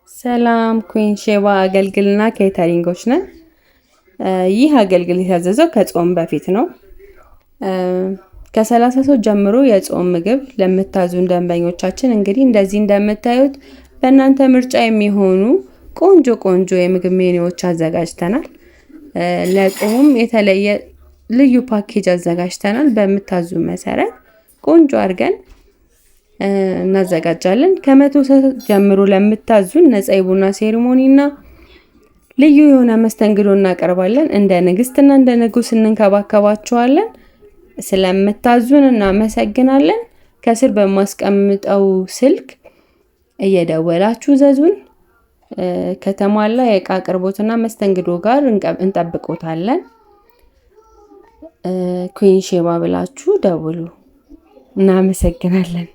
ሰላም ኩዊን ሼባ አገልግልና ኬተሪንጎች ነን። ይህ አገልግል የታዘዘው ከጾም በፊት ነው። ከ30 ሰው ጀምሮ የጾም ምግብ ለምታዙን ደንበኞቻችን እንግዲህ እንደዚህ እንደምታዩት በእናንተ ምርጫ የሚሆኑ ቆንጆ የምግብ ሜኒዎች አዘጋጅተናል። ለጾሙም የተለየ ልዩ ፓኬጅ አዘጋጅተናል። በምታዙ መሰረት ቆንጆ አድርገን እናዘጋጃለን። ከ100 ሰው ጀምሮ ለምታዙን ነፃ የቡና ሴሪሞኒ እና ልዩ የሆነ መስተንግዶ እናቀርባለን። እንደ ንግስትና እንደ ንጉስ እንንከባከባችኋለን። ስለምታዙን እናመሰግናለን። ከስር በማስቀምጠው ስልክ እየደወላችሁ ዘዙን። ከተሟላ የእቃ አቅርቦትና መስተንግዶ ጋር እንጠብቆታለን። ኩዊን ሼባ ብላችሁ ደውሉ። እናመሰግናለን።